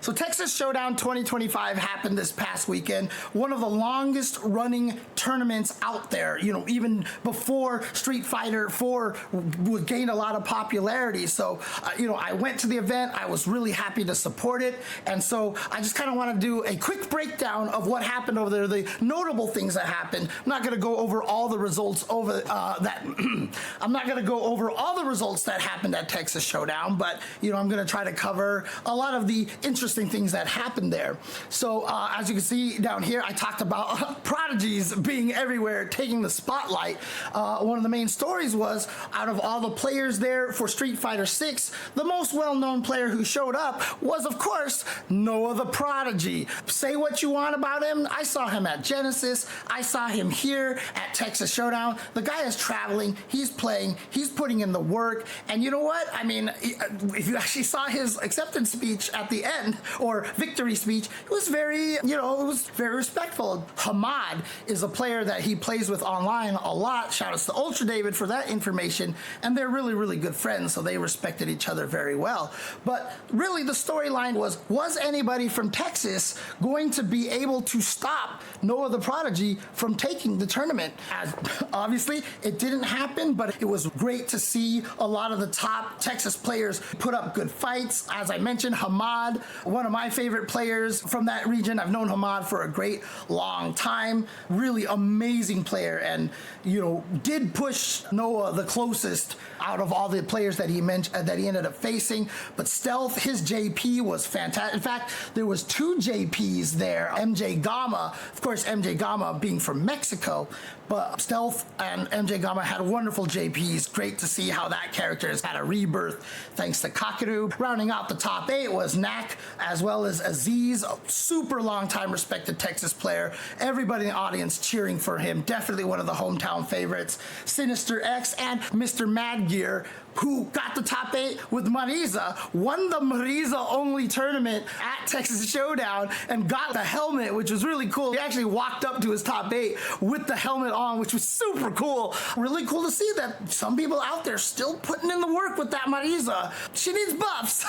So Texas Showdown 2025 happened this past weekend. One of the longest running tournaments out there. You know, even before Street Fighter 4 would gain a lot of popularity. So, you know, I went to the event. I was really happy to support it. And so I just kind of want to do a quick breakdown of what happened over there, the notable things that happened. I'm not going to go over all the results over I'm not going to go over all the results that happened at Texas Showdown, but, you know, I'm going to try to cover a lot of the interesting things that happened there. So as you can see down here, I talked about prodigies being everywhere, taking the spotlight. One of the main stories was, out of all the players there for Street Fighter 6, the most well-known player who showed up was, of course, Noah the Prodigy. Say what you want about him. I saw him at Genesis. I saw him here at Texas Showdown. The guy is traveling. He's playing. He's putting in the work. And you know what? I mean, if you actually saw his acceptance speech at the end, or victory speech, it was very, you know, it was very respectful. Hamad is a player that he plays with online a lot. Shout out to Ultra David for that information. And they're really, really good friends, so they respected each other very well. But really the storyline was anybody from Texas going to be able to stop Noah the Prodigy from taking the tournament? As obviously it didn't happen, but it was great to see a lot of the top Texas players put up good fights. As I mentioned, Hamad, one of my favorite players from that region. I've known Hamad for a great long time. Really amazing player, and you know, did push Noah the closest out of all the players that he mentioned that he ended up facing. But Stealth, his JP was fantastic. In fact, there was two JPs there. MJ Gama, of course, MJ Gama being from Mexico, but Stealth and MJ Gama had wonderful JPs. Great to see how that character has had a rebirth thanks to Kakaru. Rounding out the top 8 was Nak, as well as Aziz, a super long time respected Texas player. Everybody in the audience cheering for him. Definitely one of the hometown favorites. Sinister X and Mr. Madgear, who got the top 8 with Marisa, won the Marisa only tournament at Texas Showdown and got the helmet, which was really cool. He actually walked up to his top 8 with the helmet on, which was super cool. Really cool to see that some people out there still putting in the work with that Marisa. She needs buffs.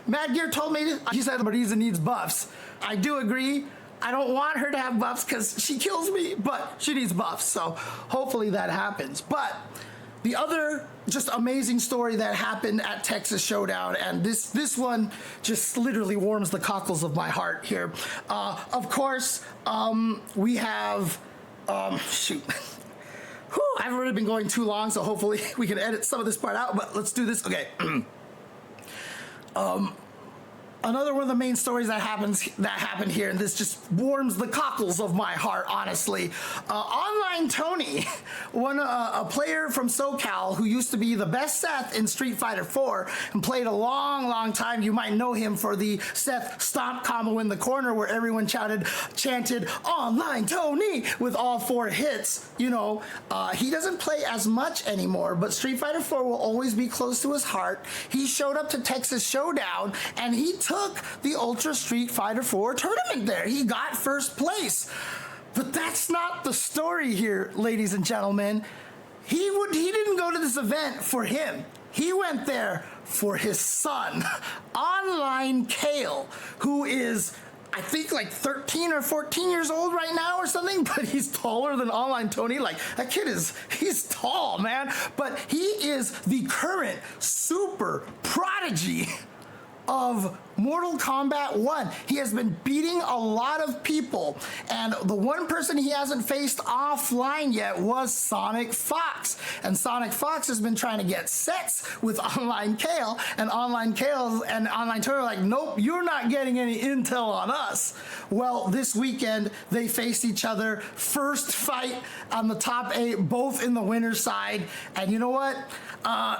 Madgear told me, he said Marisa needs buffs. I do agree. I don't want her to have buffs because she kills me, but she needs buffs. So hopefully that happens. But the other just amazing story that happened at Texas Showdown, and this one just literally warms the cockles of my heart here. Of course, we have, shoot. Whew, I haven't really been going too long, so hopefully we can edit some of this part out, but let's do this. Okay. Another one of the main stories that happened here, and this just warms the cockles of my heart, honestly. Online Tony, a player from SoCal who used to be the best Seth in Street Fighter 4 and played a long, long time. You might know him for the Seth stomp combo in the corner where everyone chanted Online Tony with all 4 hits. You know, he doesn't play as much anymore, but Street Fighter 4 will always be close to his heart. He showed up to Texas Showdown and he took the Ultra Street Fighter 4 tournament there. He got first place. But that's not the story here, ladies and gentlemen. He didn't go to this event for him. He went there for his son, Online Kale, who is, I think, like 13 or 14 years old right now or something, but he's taller than Online Tony. Like, that kid he's tall, man. But he is the current super prodigy of Mortal Kombat 1. He has been beating a lot of people, and the one person he hasn't faced offline yet was Sonic Fox. And Sonic Fox has been trying to get sets with Online Kale, and Online Kale and Online Tony are like, nope, you're not getting any intel on us. Well, this weekend they faced each other. First fight on the top 8, both in the winner's side. And you know what?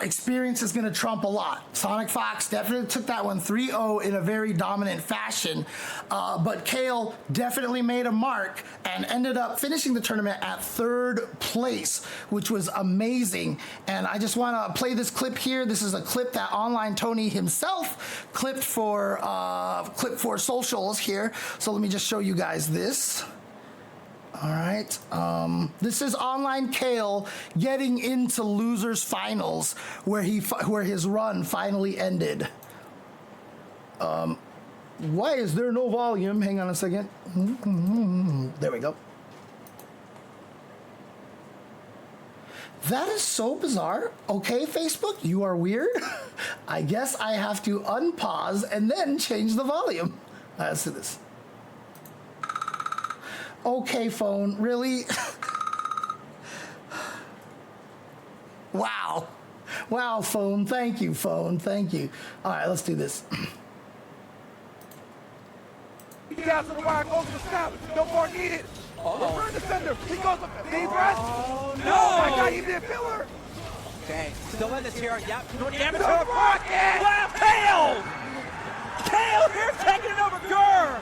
Experience is going to trump a lot. Sonic Fox definitely took that one 3-0 in a very dominant fashion, but Kale definitely made a mark and ended up finishing the tournament at 3rd place, which was amazing. And I just want to play this clip here. This is a clip that Online Tony himself clipped for socials here. So let me just show you guys this. All right, this is Online Kale getting into losers finals, where his run finally ended. Why is there no volume? Hang on a second. There we go. That is so bizarre. Okay, Facebook, you are weird. I guess I have to unpause and then change the volume. Let's do this. Okay, phone, really? Wow. Wow, phone. Thank you, phone. Thank you. All right, let's do this. He gets to the wire, goes to the snap. No more needed. Return defender. He goes up. Deep rest. Oh, no. Oh, my God, he did filler. Okay, still in this here. Yep, doing damage. The rocket. Wow, Kale! Kale here taking it over Gurr.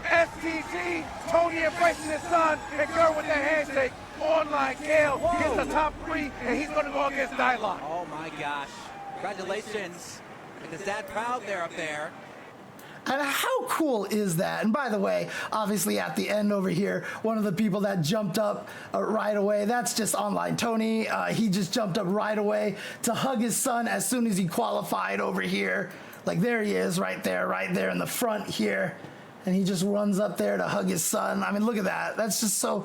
STG, Tony embracing his son, and Gurr with that handshake. Online Kale gets the top 3, and he's going to go against Dylan. Oh my gosh. Congratulations. Make his dad proud there up there. And how cool is that? And by the way, obviously at the end over here, one of the people that jumped up right away, that's just Online Tony. He just jumped up right away to hug his son as soon as he qualified over here. Like there he is right there in the front here. And he just runs up there to hug his son. I mean, look at that. That's just so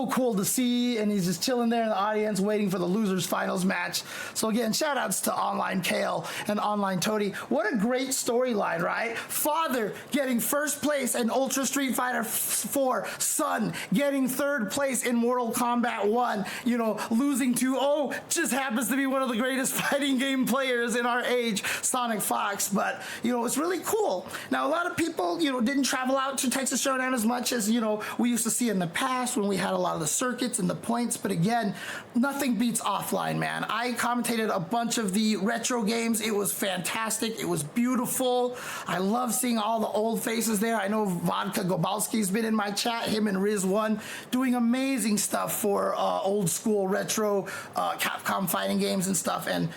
cool to see. And he's just chilling there in the audience waiting for the losers finals match. So again, shout outs to Online Kale and Online Tony. What a great storyline, right? Father getting first place in Ultra Street Fighter 4. Son getting third place in Mortal Kombat 1. You know, losing to, just happens to be one of the greatest fighting game players in our age, Sonic Fox. But, you know, it's really cool. Now, a lot of people, you know, didn't travel out to Texas Showdown as much as, you know, we used to see in the past when we had a lot of the circuits and the points. But again, nothing beats offline, man. I commentated a bunch of the retro games. It was fantastic. It was beautiful. I love seeing all the old faces there. I know Vodka Gobalski's been in my chat, him and Riz1, doing amazing stuff for old school retro Capcom fighting games and stuff. And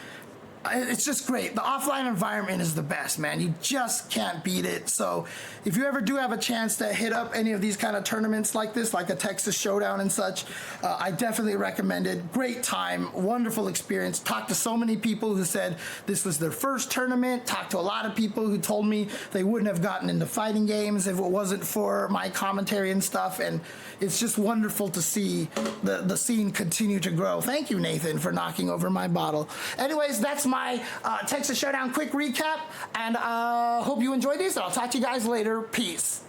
it's just great. The offline environment is the best, man. You just can't beat it. So if you ever do have a chance to hit up any of these kind of tournaments like this, like a Texas Showdown and such, I definitely recommend it. Great time, wonderful experience. Talked to so many people who said this was their first tournament. Talked to a lot of people who told me they wouldn't have gotten into fighting games if it wasn't for my commentary and stuff. And it's just wonderful to see the scene continue to grow. Thank you, Nathan, for knocking over my bottle. Anyways, that's my Texas Showdown quick recap, and hope you enjoyed these. I'll talk to you guys later. Peace.